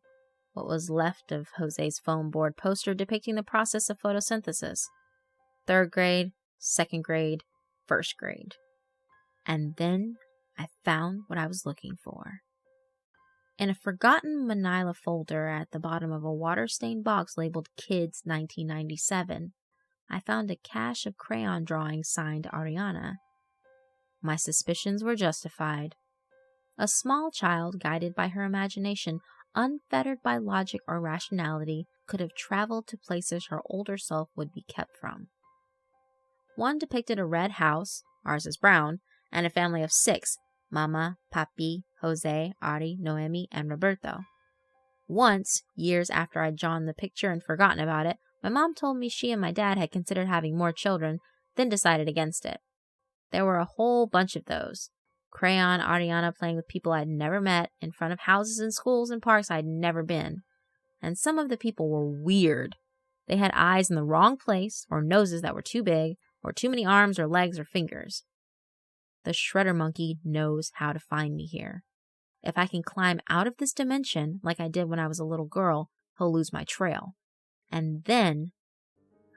what was left of Jose's foam board poster depicting the process of photosynthesis. 3rd grade, 2nd grade, 1st grade. And then I found what I was looking for. In a forgotten manila folder at the bottom of a water-stained box labeled Kids 1997, I found a cache of crayon drawings signed Ariana. My suspicions were justified. A small child, guided by her imagination, unfettered by logic or rationality, could have traveled to places her older self would be kept from. One depicted a red house, ours is brown, and a family of 6, Mama, Papi, Jose, Ari, Noemi, and Roberto. Once, years after I'd drawn the picture and forgotten about it, my mom told me she and my dad had considered having more children, then decided against it. There were a whole bunch of those. Crayon Ariana playing with people I'd never met, in front of houses and schools and parks I'd never been. And some of the people were weird. They had eyes in the wrong place, or noses that were too big, or too many arms or legs or fingers. The shredder monkey knows how to find me here. If I can climb out of this dimension, like I did when I was a little girl, he'll lose my trail. And then,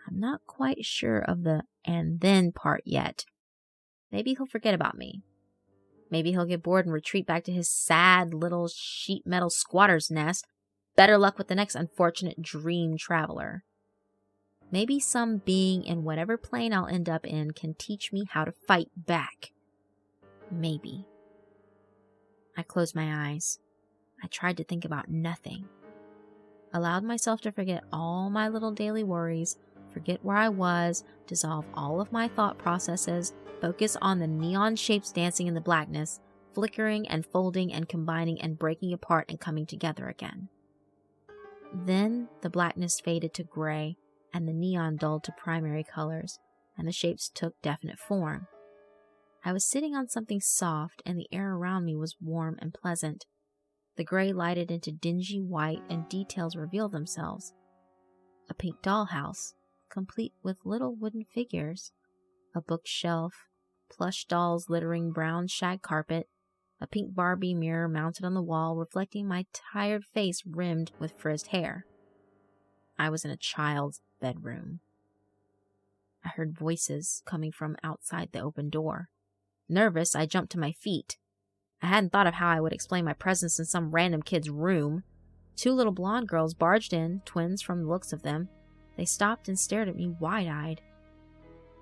I'm not quite sure of the "and then" part yet. Maybe he'll forget about me. Maybe he'll get bored and retreat back to his sad little sheet metal squatter's nest. Better luck with the next unfortunate dream traveler. Maybe some being in whatever plane I'll end up in can teach me how to fight back. Maybe. I closed my eyes. I tried to think about nothing. Allowed myself to forget all my little daily worries, forget where I was, dissolve all of my thought processes, focus on the neon shapes dancing in the blackness, flickering and folding and combining and breaking apart and coming together again. Then the blackness faded to gray, and the neon dulled to primary colors, and the shapes took definite form. I was sitting on something soft, and the air around me was warm and pleasant. The gray lighted into dingy white, and details revealed themselves. A pink dollhouse, complete with little wooden figures. A bookshelf, plush dolls littering brown shag carpet. A pink Barbie mirror mounted on the wall, reflecting my tired face rimmed with frizzed hair. I was in a child's bedroom. I heard voices coming from outside the open door. Nervous, I jumped to my feet. I hadn't thought of how I would explain my presence in some random kid's room. 2 little blonde girls barged in, twins from the looks of them. They stopped and stared at me wide-eyed.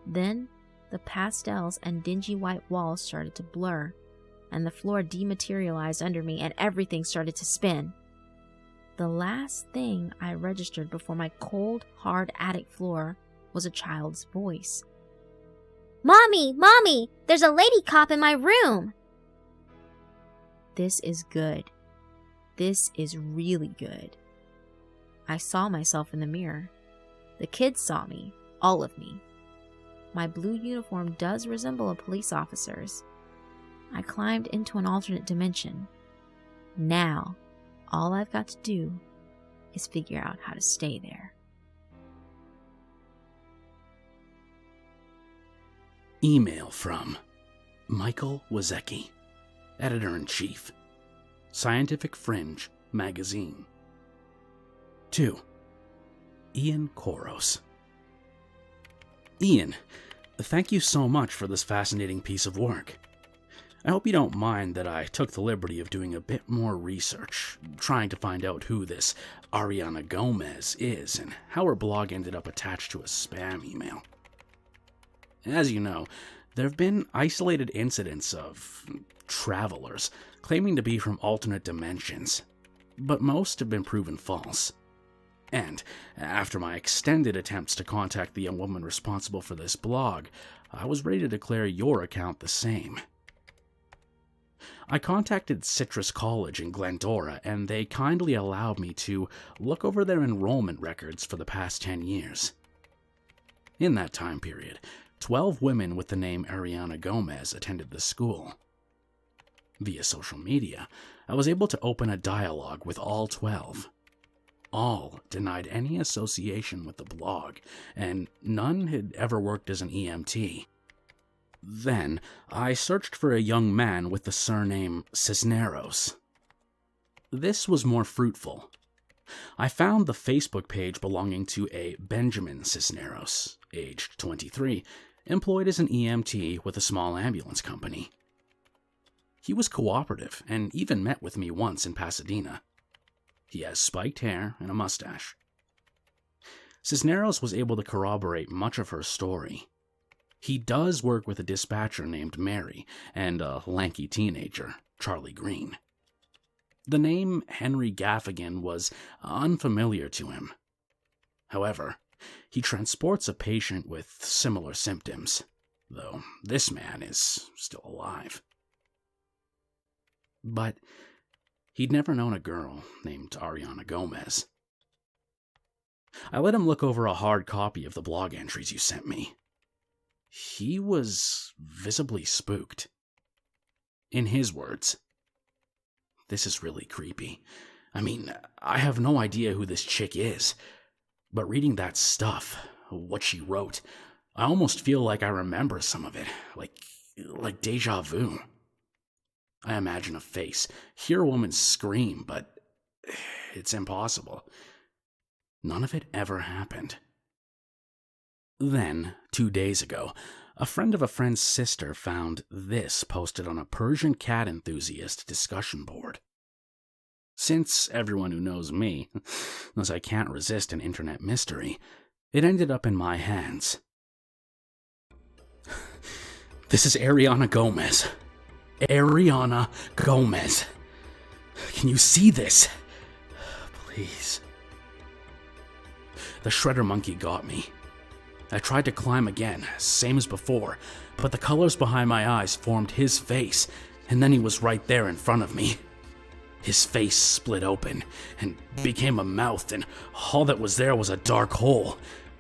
Then, the pastels and dingy white walls started to blur, and the floor dematerialized under me, and everything started to spin. The last thing I registered before my cold, hard attic floor was a child's voice. Mommy! Mommy! There's a lady cop in my room! This is good. This is really good. I saw myself in the mirror. The kids saw me, all of me. My blue uniform does resemble a police officer's. I climbed into an alternate dimension. Now, all I've got to do is figure out how to stay there. Email from Michael Wazecki, Editor-in-Chief, Scientific Fringe Magazine. 2. Ian Koros. Ian, thank you so much for this fascinating piece of work. I hope you don't mind that I took the liberty of doing a bit more research, trying to find out who this Ariana Gomez is and how her blog ended up attached to a spam email. As you know, there have been isolated incidents of travelers claiming to be from alternate dimensions, but most have been proven false. And after my extended attempts to contact the young woman responsible for this blog, I was ready to declare your account the same. I contacted Citrus College in Glendora, and they kindly allowed me to look over their enrollment records for the past 10 years. In that time period, 12 women with the name Ariana Gomez attended the school. Via social media, I was able to open a dialogue with all 12. All denied any association with the blog, and none had ever worked as an EMT. Then, I searched for a young man with the surname Cisneros. This was more fruitful. I found the Facebook page belonging to a Benjamin Cisneros, aged 23, employed as an EMT with a small ambulance company. He was cooperative and even met with me once in Pasadena. He has spiked hair and a mustache. Cisneros was able to corroborate much of her story. He does work with a dispatcher named Mary and a lanky teenager, Charlie Green. The name Henry Gaffigan was unfamiliar to him. However, he transports a patient with similar symptoms, though this man is still alive. But he'd never known a girl named Ariana Gomez. I let him look over a hard copy of the blog entries you sent me. He was visibly spooked. In his words, "This is really creepy. I mean, I have no idea who this chick is, but reading that stuff, what she wrote, I almost feel like I remember some of it, like deja vu. I imagine a face, hear a woman scream, but it's impossible. None of it ever happened." Then, 2 days ago, a friend of a friend's sister found this posted on a Persian cat enthusiast discussion board. Since everyone who knows me knows I can't resist an internet mystery, it ended up in my hands. This is Ariana Gomez. Ariana Gomez. Can you see this? Please. The shredder monkey got me. I tried to climb again, same as before, but the colors behind my eyes formed his face, and then he was right there in front of me. His face split open and became a mouth, and all that was there was a dark hole,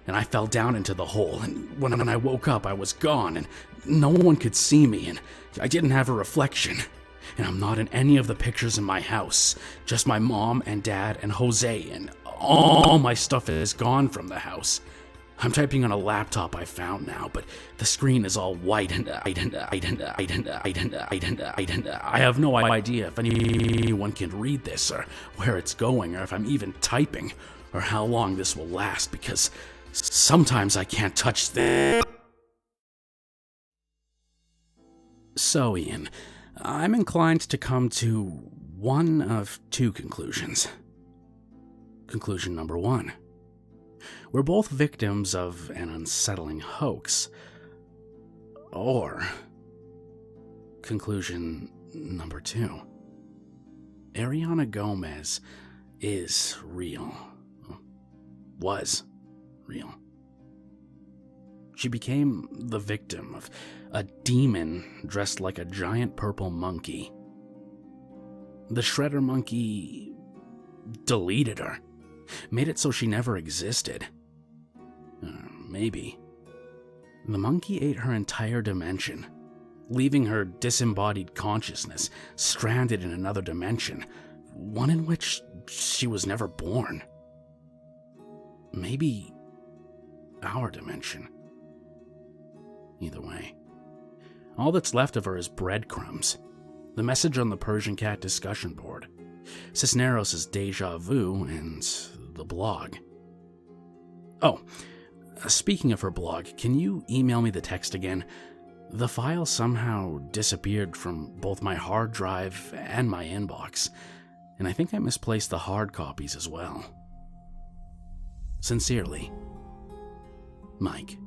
and I fell down into the hole, and when I woke up I was gone, and no one could see me, and I didn't have a reflection, and I'm not in any of the pictures in my house, just my mom and dad and Jose, and all my stuff is gone from the house. I'm typing on a laptop I found now, but the screen is all white and I have no idea if anyone can read this or where it's going or if I'm even typing or how long this will last because sometimes I can't touch this. So, Ian, I'm inclined to come to one of two conclusions. Conclusion number 1. We're both victims of an unsettling hoax. Or, conclusion number 2. Ariana Gomez is real. Was real. She became the victim of a demon dressed like a giant purple monkey. The shredder monkey deleted her, made it so she never existed. Maybe. The monkey ate her entire dimension, leaving her disembodied consciousness stranded in another dimension, one in which she was never born. Maybe our dimension. Either way, all that's left of her is breadcrumbs, the message on the Persian cat discussion board, Cisneros' deja vu, and the blog. Oh, speaking of her blog, can you email me the text again? The file somehow disappeared from both my hard drive and my inbox, and I think I misplaced the hard copies as well. Sincerely, Mike.